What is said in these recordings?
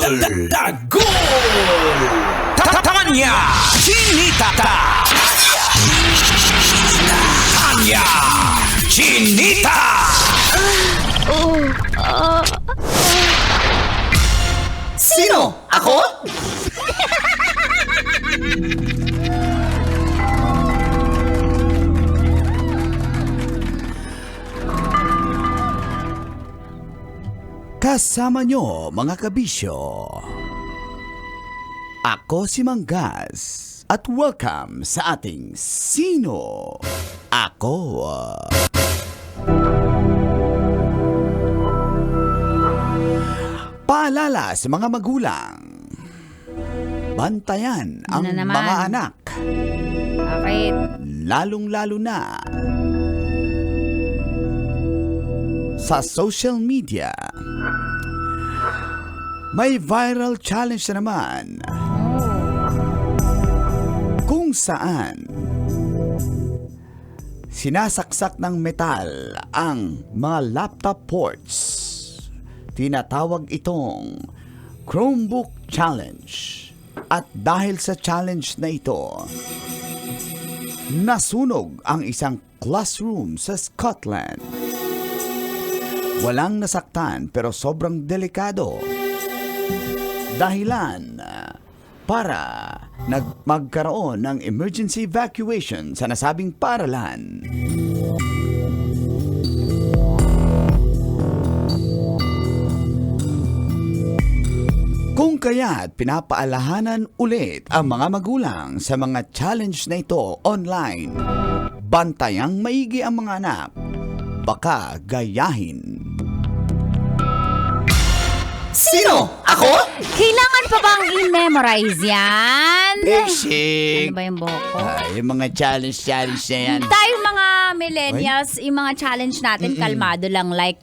Dagol! Tanya Chinita! Tanya Chinita! Sino? Ako? Kasama nyo mga kabisyo. Ako si Manggas at welcome sa ating Sino Ako? Paalala sa mga magulang. Bantayan ang Ano naman? mga anak, Bakit? lalong-lalo na sa social media. May viral challenge na naman kung saan sinasaksak ng metal ang mga laptop ports. Tinatawag itong Chromebook Challenge. At dahil sa challenge na ito, nasunog ang isang classroom sa Scotland. Walang nasaktan pero sobrang delikado. Dahilan para magkaroon ng emergency evacuation sa nasabing paaralan. Kung kaya't pinapaalahanan ulit ang mga magulang sa mga challenge na ito online, bantayang maigi ang mga anak, baka gayahin. Sino? Ako? Kailangan pa bang i-memorize yan? Basic! Ano ba yung buhok ko? Yung mga challenge na yan. Tayo mga millennials, yung mga challenge natin, kalmado lang. Like,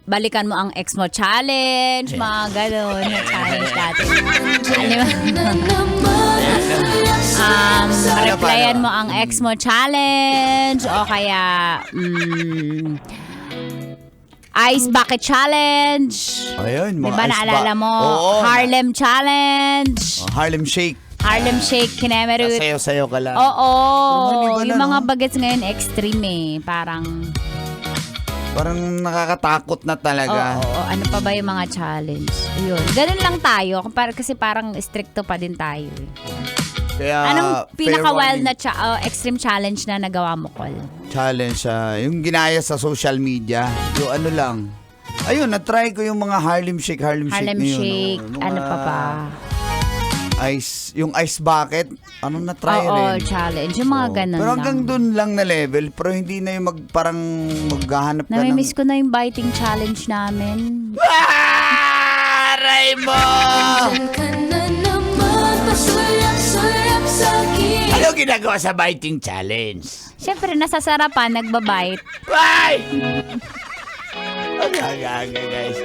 balikan mo ang ex mo challenge, mga gano'n na challenge natin. Replyan mo ang ex mo challenge, o kaya, Ice Bucket Challenge. Ayun, mga diba ice naalala mo? Oo. Harlem Challenge. Harlem Shake. Harlem Shake, Kinemerut. Sayo-sayo ka lang. Oo. Pero Yung mga no? bagets ngayon extreme eh. Parang, Parang nakakatakot na talaga. oo. Ano pa ba yung mga challenge? Yun. Ganun lang tayo. Kasi parang stricto pa din tayo eh. Kaya, Anong fair pinaka-wild warning. na extreme challenge na nagawa mo, Col? Challenge, yung ginaya sa social media. Yung ano lang. Ayun, na-try ko yung mga Harlem Shake Harlem na yun, Shake. Yung Ano mga pa ba? Yung ice bucket. Ano na-try Oo, rin. challenge. Yung mga ganun Pero lang. hanggang dun lang na level. Pero hindi na yung parang maghahanap ka ng... Namimiss ko na yung biting challenge namin. Aray mo! Ano ginagawa sa biting challenge? Siyempre, nasasarapan, nagbabite. Why? Aga-aga, guys.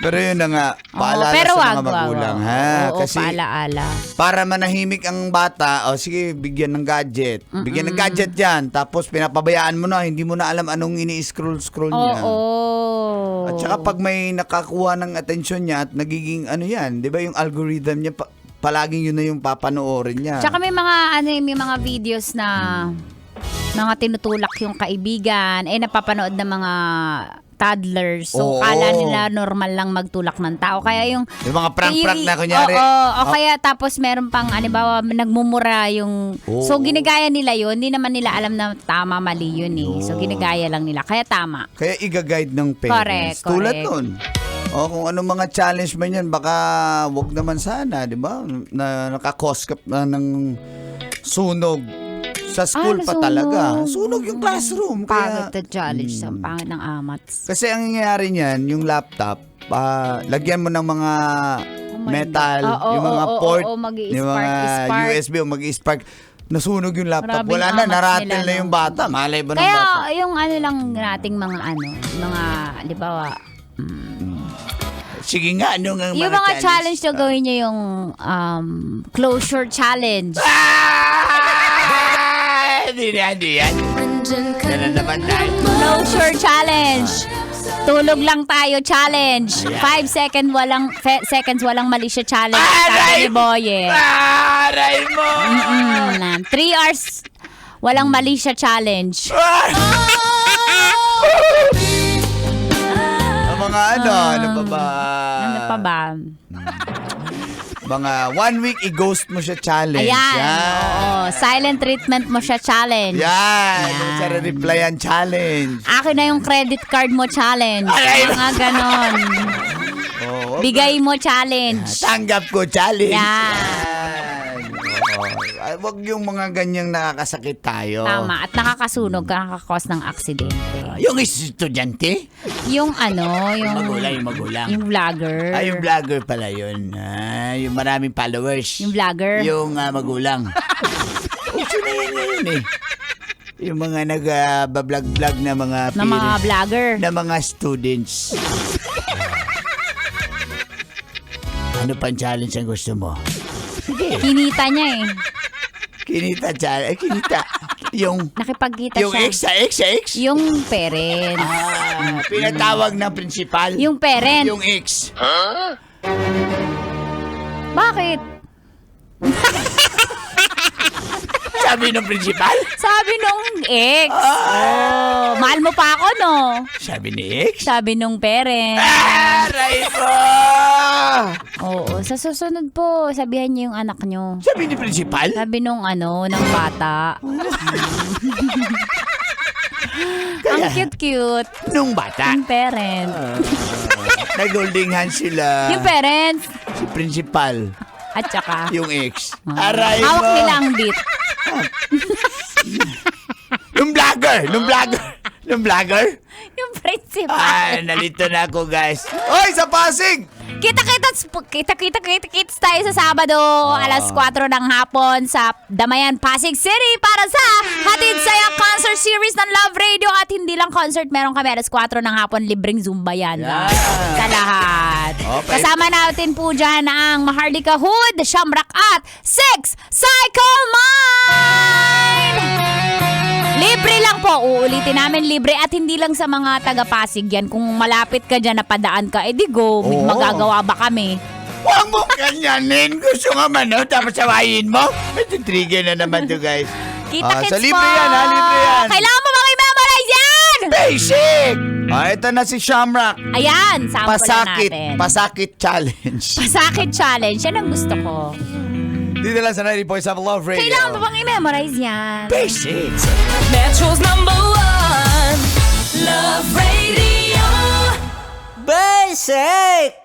Pero yun na nga, paalala pero sa wag, mga magulang, wag. ha? Oo, Kasi paalaala. para manahimik ang bata, sige, bigyan ng gadget. Bigyan ng gadget yan. Tapos pinapabayaan mo na, hindi mo na alam anong ini-scroll niya. Oo. At saka pag may nakakuha ng atensyon niya at nagiging ano yan, di ba yung algorithm niya, palaging yun na yung papanoorin niya. Tsaka may mga videos na mga tinutulak yung kaibigan, napapanood ng mga toddlers. So, Oo. kala nila normal lang magtulak ng tao. Kaya yung mga prank-prank na kunyari. Oo, kaya tapos meron pang, nagmumura yung... Oo. So, ginagaya nila yun. Hindi naman nila alam na tama, mali yun eh. So, ginagaya lang nila. Kaya tama. Kaya i-guide ng parents. Correct. Tulad nun. O kung anong mga challenge man yan, baka wag naman sana, di ba? Na nakakos ka na ng sunog. Sa school pa nasunog. talaga. Sunog yung classroom. Pangit Kaya, na challenge. Ang pangit ng amats. kasi ang nangyayari niyan, yung laptop, lagyan mo ng mga metal, Oo, yung mga oo, port, oo, yung mga mag-i-spark. USB o mag-i-spark. Nasunog yung laptop. Maraming Wala na, amats naratel nila, na no? yung bata. Malay ba ng Kaya bata? yung lang nating mga di ba, Sige nga, ano nga yung mga challenge na gawin niyo yung closure challenge. Hindi yan. Yan na naman tayo. Closure challenge. Tulog lang tayo challenge. 5 seconds walang mali siya challenge. Sabi ni Boye. Aray mo! 3 hours walang mali siya challenge. Ang mga ano pa ba? Ano pa ba? Mga 1 week i-ghost mo siya challenge. Ayan. Yan. Oo. Silent treatment mo siya challenge. Yan. Yan. Sa replyan challenge. Akin na yung credit card mo challenge. Aray! Mga ganon. Oh, Bigay mo challenge. tanggap ko challenge. Yan. Ay, wag yung mga ganyang nakakasakit tayo. Tama. At nakakasunog, nakakakos ng aksidente. Yung estudyante? Yung ano, yung... Magulang. Yung vlogger. Ay, yung vlogger pala yun. Yung maraming followers. Yung vlogger. Yung magulang. Uso na yan ngayon eh. Yung mga nag-vlog-vlog na mga Na mga vlogger. na mga students. Ano pang challenge ang gusto mo? Sige. Kinita niya eh. Kinita challenge. Kinita. Yung Nakipagkita yung siya. ex sa ex sa ex? Yung parents. Pinatawag ng principal. Yung parent. Yung ex. Bakit? Sabi ng principal? Sabi nung ex. Oh, mahal mo pa ako, no? Sabi ni ex? Sabi nung parent. Aray mo! Oo, sa susunod po, sabihan niyo yung anak niyo. Sabi ni principal? Sabi nung ng bata. Ang cute-cute. Nung bata. Yung parent. Nag-holding hands sila. Yung parents. Si principal. At saka, Yung ex. Aray mo! hawak nila ang beat. Nung vlogger! Nung vlogger! Nung vlogger? Yung principal. Ay, nalito na ako, guys. Oy, sa Pasig! Kita-kits tayo sa Sabado, alas 4 ng hapon sa Damayan, Pasig City para sa Hatid Saya Concert Series ng Love Radio. At hindi lang concert, meron kami alas 4 ng hapon, libreng Zumba yan. Sa lahat. Okay. Kasama natin po dyan ang Maharlika Hood, Shamrock at Six Cycle Mine! Libre lang po. Uulitin namin libre at hindi lang sa mga taga-Pasig yan. Kung malapit ka dyan, napadaan ka, edi go. May Oo. magagawa ba kami? Huwag mo ganyanin. Gusto nga man, no? Tapos sawayin mo. Ito trigger na naman to, guys. Kita-kits so po. libre yan, ha? Libre yan. Kailangan mo bang i-memorize yan? Basic! Ito na si Shamrock. Ayan, sample Pasakit. natin. Pasakit challenge. Pasakit challenge. Yan ang gusto ko. Dito lang sa 90.7 Love Radio. Kailangan mo bang i-memorize yan? Basic. Metro's #1 Love Radio. Basic!